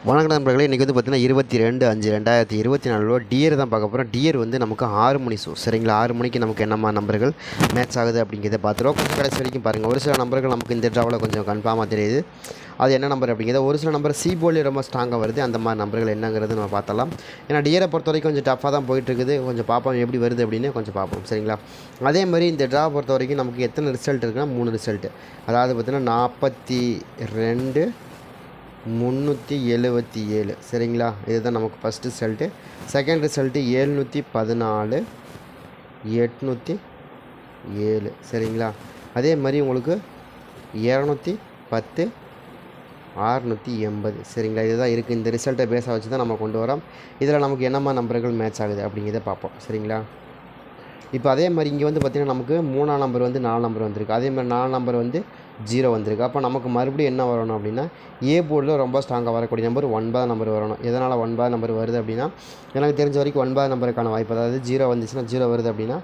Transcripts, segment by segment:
வணக்கம் நண்பர்களே, இன்றைக்கி வந்து பார்த்தீங்கன்னா 22/5/2024 டியர் தான் பார்க்க போகிறோம். டியர் வந்து நமக்கு 6 மணி ஷோ சரிங்களா. 6 மணிக்கு நமக்கு என்னம்மா நம்பர்கள் மேட்ச் ஆகுது அப்படிங்கிறத பார்த்துருவோம். கொஞ்சம் கடைசி வரைக்கும் பாருங்கள். ஒரு சில நம்பர்கள் நமக்கு இந்த ட்ராவில் கொஞ்சம் கன்ஃபார்மாக தெரியுது. அது என்ன நம்பர் அப்படிங்கிறத ஒரு சில நம்பர் சி போர்ட்லேயே ரொம்ப ஸ்ட்ராங்காக வருது. அந்த மாதிரி நம்பர்கள் என்னங்கிறது நம்ம பார்த்தலாம். ஏன்னா டியரை பொறுத்த வரைக்கும் கொஞ்சம் டஃப்பாக தான் போயிட்டுருக்குது. கொஞ்சம் பார்ப்போம் எப்படி வருது அப்படின்னு கொஞ்சம் பார்ப்போம் சரிங்களா. அதே மாதிரி இந்த ட்ரா பொறுத்த வரைக்கும் நமக்கு எத்தனை ரிசல்ட் இருக்குன்னா 3 ரிசல்ட்டு. அதாவது பார்த்திங்கன்னா 42,377 சரிங்களா. இதுதான் நமக்கு ஃபஸ்ட்டு ரிசல்ட்டு. செகண்ட் ரிசல்ட்டு 714,807 சரிங்களா. அதே மாதிரி உங்களுக்கு 210, 680 சரிங்களா. இதுதான் இருக்குது. இந்த ரிசல்ட்டை பேஸாக வச்சு தான் நம்ம கொண்டு வரோம். இதில் நமக்கு என்னம்மா நம்பர்கள் மேட்ச் ஆகுது அப்படிங்கிறத பார்ப்போம் சரிங்களா. இப்போ அதே மாதிரி இங்கே வந்து பார்த்திங்கன்னா நமக்கு 3ஆம் நம்பர் வந்து 4 நம்பர் வந்திருக்கு. அதே மாதிரி 4 நம்பர் வந்து 0 வந்திருக்கு. அப்போ நமக்கு மறுபடியும் என்ன வரணும் அப்படின்னா ஏ போர்டில் ரொம்ப ஸ்ட்ராங்காக வரக்கூடிய நம்பர் 9ஆம் நம்பர் வரணும். எதனால் 9ஆம் நம்பர் வருது அப்படின்னா எனக்கு தெரிஞ்ச வரைக்கும் 9ஆம் நம்பருக்கான வாய்ப்பு, அதாவது 0 வந்துச்சுன்னா 0 வருது அப்படின்னா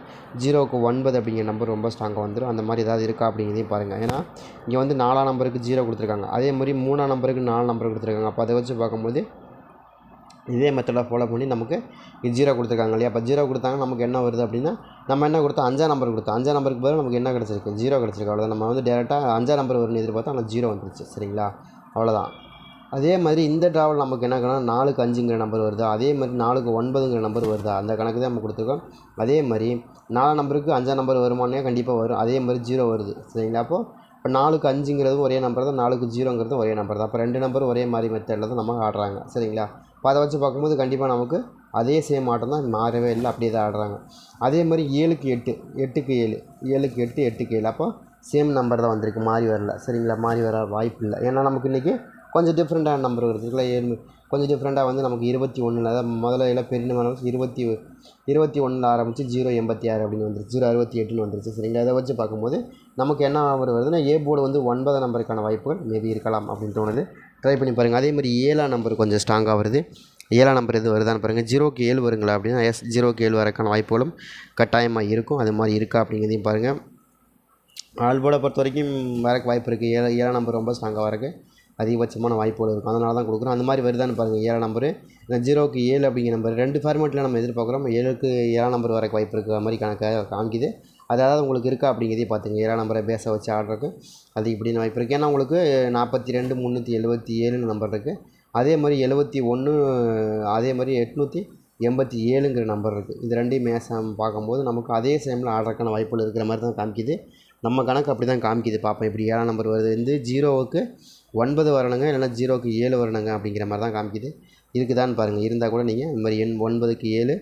0க்கு 9 அப்படிங்கிற நம்பர் ரொம்ப ஸ்ட்ராங்காக வந்துடும். அந்த மாதிரி ஏதாவது இருக்கா அப்படிங்கிறதையும் பாருங்கள். ஏன்னா இங்கே வந்து 4ஆம் நம்பருக்கு 0 கொடுத்துருக்காங்க. அதே மாதிரி 3ஆம் நம்பருக்கு 4 நம்பர் கொடுத்துருக்காங்க. அப்போ அதை வச்சு பார்க்கும்போது இதே மெத்தடை ஃபாலோ பண்ணி நமக்கு 0 கொடுத்துருக்காங்க இல்லையா. அப்போ 0 கொடுத்தாங்க நமக்கு என்ன வருது அப்படின்னா நம்ம என்ன கொடுத்தோம் 5ஆம் நம்பர் கொடுத்தோம். 5ஆம் நம்பருக்கு பதிலாக நமக்கு என்ன கிடச்சிருக்கு 0 கிடச்சிருக்கு. அவ்வளோதான். நம்ம வந்து டேரெக்டாக 5ஆம் நம்பர் வரும்னு எதிர்பார்த்தோம், ஆனால் 0 வந்துருச்சு சரிங்களா. அவ்வளோதான். அதே மாதிரி இந்த ட்ராவல் நமக்கு என்ன கணக்கு 4க்கு 5ங்கிற நம்பர் வருதா, அதே மாதிரி 4க்கு 9ங்கிற நம்பர் வருதா, அந்த கணக்கு தான் நம்ம கொடுத்துருக்கோம். அதே மாதிரி 4 நம்பருக்கு 5ஆம் நம்பர் வருமானே கண்டிப்பாக வரும். அதே மாதிரி 0 வருது சரிங்களா. இப்போ 4க்கு 5ங்கிறதும் ஒரே நம்பர் தான், 4க்கு 0ங்கிறதும் ஒரே நம்பர் தான். அப்போ 2 நம்பரும் ஒரே மாதிரி மெத்தடில் தான் நம்ம ஆடுறாங்க சரிங்களா. இப்போ அதை வச்சு பார்க்கும்போது கண்டிப்பாக நமக்கு அதே சேம் ஆட்டம் தான், மாறவே இல்லை, அப்படியே தான் ஆடுறாங்க. அதே மாதிரி 7க்கு 8, 8க்கு 7, 7க்கு 8, 8க்கு 7, அப்போ சேம் நம்பர் தான் வந்திருக்கு, மாறி வரல சரிங்களா. மாறி வர வாய்ப்பு இல்லை. ஏன்னா நமக்கு இன்றைக்கி கொஞ்சம் டிஃப்ரெண்ட்டான நம்பர் வருதுங்களா. 7 கொஞ்சம் டிஃப்ரெண்ட்டாக வந்து நமக்கு 21, அதாவது முதல்ல எல்லாம் பெரிய நம்பர் 21 ஆரம்பித்து 086 அப்படின்னு வந்துருச்சு, 068ன்னு வந்துருச்சு சரிங்களா. அதை வச்சு பார்க்கும்போது நமக்கு என்ன நம்பர் வருதுன்னா ஏ போர்டு வந்து 9ஆம் நம்பருக்கான வாய்ப்புகள் மேபி இருக்கலாம் அப்படின்னு தோணுது. ட்ரை பண்ணி பாருங்கள். அதே மாதிரி 7ஆம் நம்பர் கொஞ்சம் ஸ்ட்ராங்காக வருது. 7ஆம் நம்பர் எது வருதான்னு பாருங்கள். 0க்கு 7 வருங்களா அப்படின்னா 0க்கு 7 வரக்கான வாய்ப்புகளும் கட்டாயமாக இருக்கும். அது மாதிரி இருக்கா அப்படிங்கிறதையும் பாருங்கள். ஆல்போர்டை பொறுத்த வரைக்கும் வரக்கு வாய்ப்பு இருக்குது. 7ஆம் நம்பர் ரொம்ப ஸ்ட்ராங்காக வரக்கு அதிகபட்சமான வாய்ப்புகள் இருக்கும். அதனால தான் கொடுக்குறோம். அந்த மாதிரி வருதான்னு பாருங்கள். 7ஆம் நம்பரு 0க்கு 7 அப்படிங்கிற நம்பர் 2 ஃபார்மேட்டில் நம்ம எதிர்பார்க்குறோம். 7க்கு 7ஆம் நம்பர் வரக்கு வாய்ப்பு இருக்கிற மாதிரி கணக்காக காமிக்குது. அதாவது உங்களுக்கு இருக்கா அப்படிங்கிறதே பார்த்துங்க. 7ஆம் நம்பரை பேஸை வச்சு ஆடுறதுக்கு அது இப்படின்னு வாய்ப்பு இருக்குது. ஏன்னா உங்களுக்கு 42,377 நம்பர் இருக்குது. அதே மாதிரி 71, அதே மாதிரி 887ங்கிற நம்பர் இருக்குது. இது ரெண்டையும் மேட்ச் பார்க்கும்போது நமக்கு அதே சேமில் ஆடுறதுக்கான வாய்ப்புகள் இருக்கிற மாதிரி தான் காமிக்குது. நம்ம கணக்கு அப்படி தான் காமிக்குது. பார்ப்போம் இப்படி 7ஆம் நம்பர் வருது வந்து 0க்கு 9 வரணுங்க, இல்லைனா 0க்கு 7 வரணுங்க அப்படிங்கிற மாதிரி தான் காமிக்குது. இருக்குதான்னு பாருங்கள். இருந்தால் கூட நீங்கள் இந்த மாதிரி 9க்கு 7,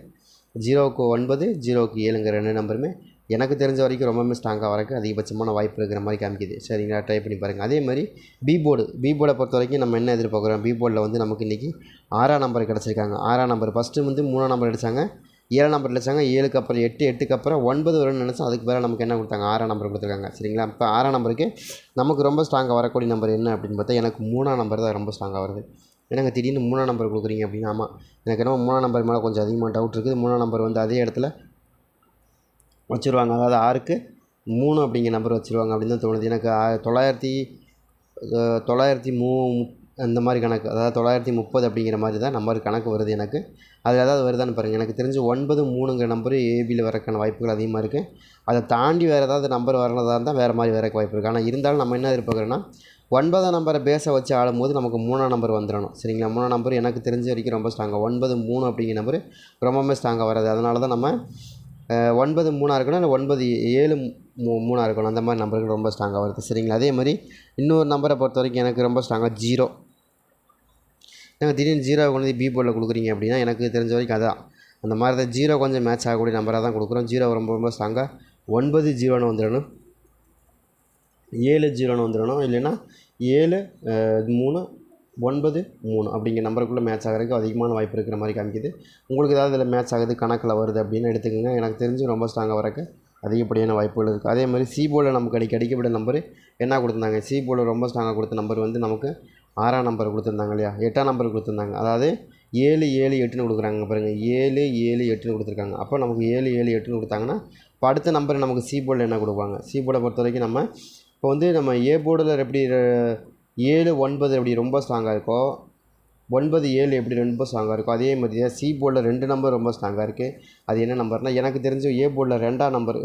0க்கு 9, 0க்கு 7ங்கிற 2 நம்பருமே எனக்கு தெரிஞ்ச வரைக்கும் ரொம்பவே ஸ்ட்ராங்காக வரக்கு அதிகபட்சமான வாய்ப்பு இருக்கிற மாதிரி காமிக்குது சரிங்களா. ட்ரை பண்ணி பாருங்கள். அதே மாதிரி பி போர்டை பொறுத்த வரைக்கும் நம்ம என்ன எதிர்பார்க்குறோம், பி போர்டில் வந்து நமக்கு இன்றைக்கி 6ஆம் நம்பர் கிடச்சிருக்காங்க. 6ஆம் நம்பர் ஃபஸ்ட்டு வந்து 3ஆம் நம்பர் அடித்தாங்க, 7ஆம் நம்பர் அடித்தாங்க, 7க்கு அப்புறம் 8, 8க்கு அப்புறம் 9 வரும்னு நினச்சோம். அதுக்கு பிறகு நமக்கு என்ன கொடுத்தாங்க 6ஆம் நம்பர் கொடுத்துருக்காங்க சரிங்களா. இப்போ 6ஆம் நம்பருக்கு நமக்கு ரொம்ப ஸ்ட்ராங்காக வரக்கூடிய நம்பர் என்ன அப்படின்னு பார்த்தா எனக்கு 3ஆம் நம்பர் தான் ரொம்ப ஸ்ட்ராங்காக வருது. எனக்கு திடீர்னு 3ஆம் நம்பர் கொடுக்குறீங்க அப்படின்னா ஆமாம் எனக்கு என்னமோ 3ஆம் நம்பர் மேலே கொஞ்சம் அதிகமாக டவுட் இருக்குது. 3ஆம் நம்பர் வந்து அதே இடத்துல வச்சுருவாங்க, அதாவது 6க்கு 3 அப்படிங்கிற நம்பர் வச்சுருவாங்க அப்படின்னு தான் தோணுது எனக்கு. 930 அந்த மாதிரி கணக்கு, அதாவது 930 அப்படிங்கிற மாதிரி தான் நம்பர் கணக்கு வருது எனக்கு. அதில் ஏதாவது வருதான்னு பாருங்கள். எனக்கு தெரிஞ்சு 93ங்கிற நம்பரு ஏபியில் வரக்கான வாய்ப்புகள் அதிகமாக இருக்குது. அதை தாண்டி வேறு ஏதாவது நம்பர் வரதாக இருந்தால் வேறு மாதிரி வரக்கு வாய்ப்பு இருக்குது. ஆனால் இருந்தாலும் நம்ம என்ன எதிர்பார்க்குறோன்னா 9ஆம் நம்பரை பேஸை வச்சு ஆடும்போது நமக்கு 3ஆம் நம்பர் வந்துடணும் சரிங்களா. 3ஆம் நம்பர் எனக்கு தெரிஞ்ச வரைக்கும் ரொம்ப ஸ்ட்ராங்காக 93 அப்படிங்கிற நம்பர் ரொம்பவே ஸ்ட்ராங்காக வராது. அதனால தான் நம்ம 93 இருக்கணும், இல்லை 97 இருக்கணும். அந்த மாதிரி நம்பருக்கு ரொம்ப ஸ்ட்ராங்காக வருது சரிங்களா. அதே மாதிரி இன்னொரு நம்பரை பொறுத்த வரைக்கும் எனக்கு ரொம்ப ஸ்ட்ராங்காக 0. எனக்கு திடீர்னு 0 கொண்டு வந்து பி போர்டில் கொடுக்குறீங்க அப்படின்னா எனக்கு தெரிஞ்ச வரைக்கும் அதான் அந்த மாதிரி தான் 0 கொஞ்சம் மேட்ச் ஆகக்கூடிய நம்பராக தான் கொடுக்குறோம். 0 ரொம்ப ஸ்ட்ராங்காக 9-0ன்னு வந்துடணும், 7-0ன்னு வந்துடணும், இல்லைன்னா 7-3-9-3 அப்படிங்கிற நம்பருக்குள்ளே மேட்ச் ஆகிறதுக்கு அதிகமான வாய்ப்பு இருக்கிற மாதிரி காமிக்குது. உங்களுக்கு ஏதாவது இதில் மேட்ச் ஆகுது கணக்கில் வருது அப்படின்னு எடுத்துக்கோங்க. எனக்கு தெரிஞ்சு ரொம்ப ஸ்ட்ராங்காக வரக்கு அதிகப்படியான வாய்ப்புகள் இருக்குது. அதே மாதிரி சி போர்டில் நமக்கு அடிக்கப்பட்ட நம்பர் என்ன கொடுத்துருந்தாங்க, சி போர்டில் ரொம்ப ஸ்ட்ராங்காக கொடுத்த நம்பர் வந்து நமக்கு 6ஆம் நம்பர் கொடுத்துருந்தாங்க இல்லையா, 8ஆம் நம்பர் கொடுத்துருந்தாங்க. அதாவது 7-7-8ன்னு கொடுக்குறாங்க பாருங்கள். 7-7-8ன்னு கொடுத்துருக்காங்க. அப்போ நமக்கு 7-7-8ன்னு கொடுத்தாங்கன்னா இப்போ அடுத்த நம்பர் நமக்கு சி போர்டில் என்ன கொடுப்பாங்க. சி போர்டை பொறுத்த வரைக்கும் நம்ம இப்போ வந்து நம்ம ஏ போர்டில் எப்படி 7-9 எப்படி ரொம்ப ஸ்ட்ராங்காக இருக்கோ 9 7 எப்படி ரொம்ப ஸ்ட்ராங்காக இருக்கும் அதே மாதிரி சி போர்டில் 2 நம்பர் ரொம்ப ஸ்ட்ராங்காக இருக்குது. அது என்ன நம்பர்னால் எனக்கு தெரிஞ்சு ஏ போர்டில் 2ஆம் நம்பர்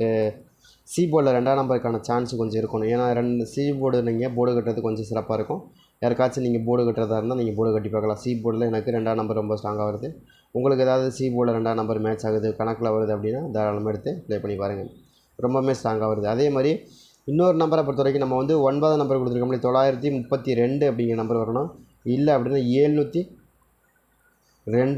சி போர்டில் 2ஆம் நம்பருக்கான சான்ஸ் கொஞ்சம் இருக்கணும். ஏன்னா சி போர்டு நீங்கள் போர்டு கட்டுறது கொஞ்சம் சிறப்பாக இருக்கும். யாருக்காச்சும் நீங்கள் போர்டு கட்டுறதா இருந்தால் நீங்கள் போர்டு கட்டி பார்க்கலாம். சி போர்டில் எனக்கு 2ஆம் நம்பர் ரொம்ப ஸ்ட்ராங்காக வருது. உங்களுக்கு ஏதாவது சி போர்டில் 2ஆம் நம்பர் மேட்ச் ஆகுது கணக்கில் வருது அப்படின்னா தாராளமாக எடுத்து ப்ளே பண்ணி பாருங்கள். ரொம்பவுமே ஸ்ட்ராங்காக வருது. அதே மாதிரி இன்னொரு நம்பரை பொறுத்த வரைக்கும் நம்ம வந்து 9ஆம் நம்பர் கொடுத்துருக்கோம் 932 அப்படிங்கிற நம்பர் வரணும். இல்லை அப்படின்னா 702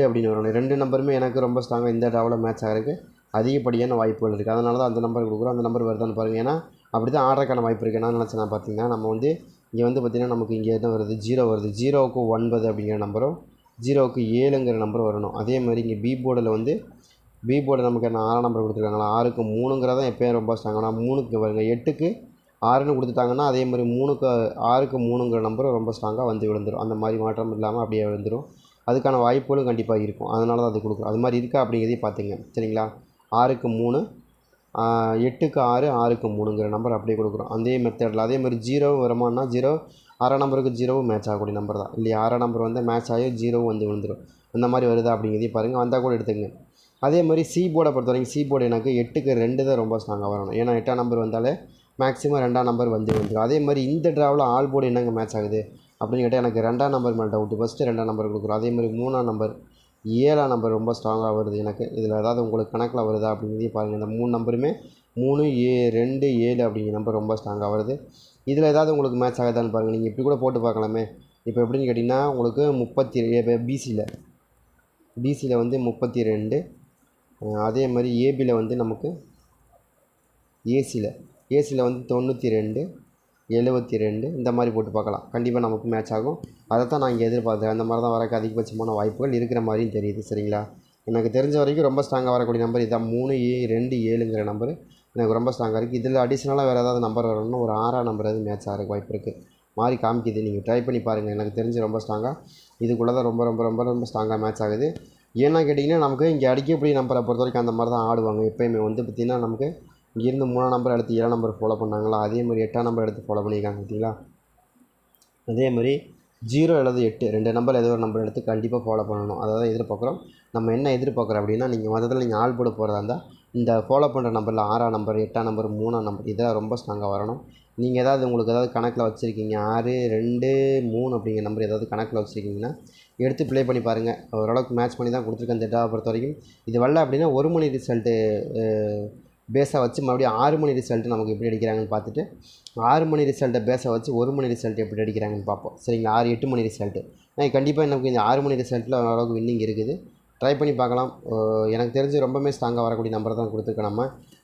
அப்படின்னு வரணும். 2 நம்பருமே எனக்கு ரொம்ப ஸ்ட்ராங்காக இந்த ட்ராவில் மேட்ச் ஆகிறதுக்கு அதிகப்படியான வாய்ப்புகள் இருக்குது. அதனால தான் அந்த நம்பர் கொடுக்குறோம். அந்த நம்பர் வருதான்னு பாருங்கள். ஏன்னா அப்படி தான் ஆடுறதுக்கான வாய்ப்பு இருக்குது. என்ன நினச்சேன்னா பார்த்தீங்கன்னா நம்ம வந்து இங்கே வந்து பார்த்திங்கன்னா நமக்கு இங்கே என்ன வருது 0 வருது. 0க்கு 9 அப்படிங்கிற நம்பரும் 0க்கு 7ங்கிற நம்பரும் வரணும். அதே மாதிரி இங்கே பி போர்டில் வந்து பி போர்டு நமக்கு என்ன 6 நம்பர் கொடுத்துருக்காங்களா 6க்கு 3ங்கிறதான் எப்போயும் ரொம்ப ஸ்ட்ராங்காக 3க்கு வருங்க 8க்கு 6ன்னு கொடுத்துட்டாங்கன்னா அதே மாதிரி 6க்கு 3ங்கிற நம்பரும் ரொம்ப ஸ்ட்ராங்காக வந்து விழுந்துடும். அந்த மாதிரி மாற்றம் இல்லாமல் அப்படியே விழுந்துடும். அதுக்கான வாய்ப்புகளும் கண்டிப்பாக இருக்கும். அதனால தான் அது கொடுக்குறோம். அது மாதிரி இருக்கா அப்படிங்கிறதையும் பார்த்துங்க சரிங்களா. 6க்கு 3 8க்கு 6 6க்கு 3ங்கிற நம்பர் அப்படியே கொடுக்குறோம். அதே மெத்தடில் அதே மாதிரி 0 வருமானா 0 6ஆம் நம்பருக்கு 0வும் மேட்ச் ஆகக்கூடிய நம்பர் தான் இல்லையா. 6ஆம் நம்பர் வந்து மேட்ச் ஆகி 0வும் வந்து விழுந்துடும். அந்த மாதிரி வருதா அப்படிங்கிறதையும் பாருங்கள். வந்தால் கூட எடுத்துங்க. அதே மாதிரி சி போர்டை பொறுத்த வரைக்கும் சி போர்டு எனக்கு 8க்கு 2 தான் ரொம்ப ஸ்ட்ராங்காக வரணும். ஏன்னா 8ஆம் நம்பர் வந்தாலே மேக்ஸிமம் 2ஆம் நம்பர் வந்து வந்துடும். அதே மாதிரி இந்த ட்ராவில் ஆல் போர்டு என்னங்க மேட்ச் ஆகுது அப்படின்னு கேட்டால் எனக்கு 2ஆம் நம்பர் மேலே டவுட்டு. ஃபஸ்ட்டு 2ஆம் நம்பர் கொடுக்குறோம். அதே மாதிரி 3ஆம் நம்பர் 7ஆம் நம்பர் ரொம்ப ஸ்ட்ராங்காக வருது எனக்கு. இதில் ஏதாவது உங்களுக்கு கணக்கில் வருதா அப்படிங்கிறதையும் பாருங்கள். இந்த 3 நம்பருமே 3 2 7 அப்படிங்கிற நம்பர் ரொம்ப ஸ்ட்ராங்காக வருது. இதில் ஏதாவது உங்களுக்கு மேட்ச் ஆகுதான்னு பாருங்கள். நீங்கள் இப்படி கூட போட்டு பார்க்கலாமே. இப்போ எப்படின்னு கேட்டிங்கன்னா உங்களுக்கு 30 பிசியில் வந்து 32 அதே மாதிரி ஏபியில் வந்து நமக்கு ஏசியில் வந்து 92 72 இந்த மாதிரி போட்டு பார்க்கலாம். கண்டிப்பாக நமக்கு மேட்ச் ஆகும். அதை தான் நான் இங்கே எதிர்பார்த்தேன். அந்த மாதிரி தான் வரக்கு அதிகபட்சமான வாய்ப்புகள் இருக்கிற மாதிரியும் தெரியுது சரிங்களா. எனக்கு தெரிஞ்ச வரைக்கும் ரொம்ப ஸ்ட்ராங்காக வரக்கூடிய நம்பர் இதான் 3 2 7ங்கிற நம்பர் எனக்கு ரொம்ப ஸ்ட்ராங்காக இருக்குது. இதில் அடிஷ்னலாக வேறு ஏதாவது நம்பர் வரணும்னா ஒரு 6ஆம் நம்பர் அது மேட்ச் ஆகிறதுக்கு வாய்ப்பு இருக்குது. மாறி காமிக்குது. நீங்கள் ட்ரை பண்ணி பாருங்கள். எனக்கு தெரிஞ்சு ரொம்ப ஸ்ட்ராங்காக இதுக்குள்ளே தான் ரொம்ப ரொம்ப ரொம்ப ரொம்ப ஸ்ட்ராங்காக மேட்ச் ஆகுது. ஏன்னா கேட்டிங்கன்னா நமக்கு இங்கே அடிக்கக்கூடிய நம்பரை பொறுத்த வரைக்கும் அந்த மாதிரி தான் ஆடுவாங்க. எப்போயுமே வந்து பார்த்திங்கன்னா நமக்கு இங்கேருந்து 3ஆம் நம்பர் எடுத்து 7ஆம் நம்பர் ஃபாலோ பண்ணாங்களா அதே மாதிரி 8ஆம் நம்பர் எடுத்து ஃபாலோ பண்ணியிருக்காங்க பார்த்தீங்களா. அதே மாதிரி 0 அல்லது 8 2 நம்பர் ஏதோ ஒரு நம்பர் எடுத்து கண்டிப்பாக ஃபாலோ பண்ணணும். அதை தான் எதிர்பார்க்குறோம். நம்ம என்ன எதிர்பார்க்குறோம் அப்படின்னா நீங்கள் மொத்தத்தில் நீங்கள் ஆள் போட போகிறதா இருந்தால் இந்த ஃபாலோ பண்ணுற நம்பரில் 6ஆம் நம்பர் 8ஆம் நம்பர் 3ஆம் நம்பர் இதெல்லாம் ரொம்ப ஸ்ட்ராங்காக வரணும். நீங்கள் ஏதாவது உங்களுக்கு ஏதாவது கணக்கில் வச்சுருக்கீங்க 6 2 3 அப்படிங்கிற நம்பர் ஏதாவது கணக்கில் வச்சுருக்கீங்கன்னா எடுத்து ப்ளே பண்ணி பாருங்கள். ஓரளவுக்கு மேட்ச் பண்ணி தான் கொடுத்துருக்கேன். இந்த டேட்டாவை பொறுத்த வரைக்கும் இது வரல அப்படின்னா 1 மணி ரிசல்ட்டு பேஸை வச்சு மறுபடியும் 6 மணி ரிசல்ட்டு நமக்கு எப்படி அடிக்கிறாங்கன்னு பார்த்துட்டு 6 மணி ரிசல்ட்டை பேஸை வச்சு 1 மணி ரிசல்ட் எப்படி அடிக்கிறாங்கன்னு பார்ப்போம் சரிங்களா. 6 8 மணி ரிசல்ட்டு கண்டிப்பாக எனக்கு இந்த 6 மணி ரிசல்ட்டில் ஓரளவுக்கு வின்னிங் இருக்குது. ட்ரை பண்ணி பார்க்கலாம். எனக்கு தெரிஞ்சு ரொம்பவுமே ஸ்ட்ராங்காக வரக்கூடிய நம்பர் தான் கொடுத்துருக்கோம் நம்ம.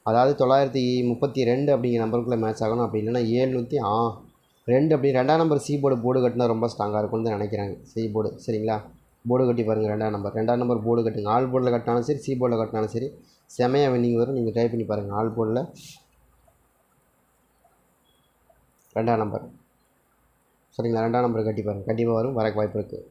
அதாவது 932 அப்படிங்கிற நம்பருக்குள்ளே மேட்ச் ஆகணும். அப்படி இல்லைன்னா 702 அப்படி 2ஆம் நம்பர் சி போர்டு கட்டினா ரொம்ப ஸ்ட்ராங்காக இருக்கும்னு தான் நினைக்கிறாங்க. சி போர்டு சரிங்களா. போர்டு கட்டி பாருங்கள். 2ஆம் நம்பர் போர்டு கட்டுங்க. ஆல் போர்டில் கட்டினாலும் சரி சி போர்டில் கட்டினாலும் சரி செமையாக வின்னிங் வரும். நீங்கள் ட்ரை பண்ணி பாருங்கள். ஆல் போர்டில் 2ஆம் நம்பர் சரிங்களா. 2ஆம் நம்பர் கட்டி பாருங்கள். கண்டிப்பாக வரும். வரக்கு வாய்ப்பு இருக்குது.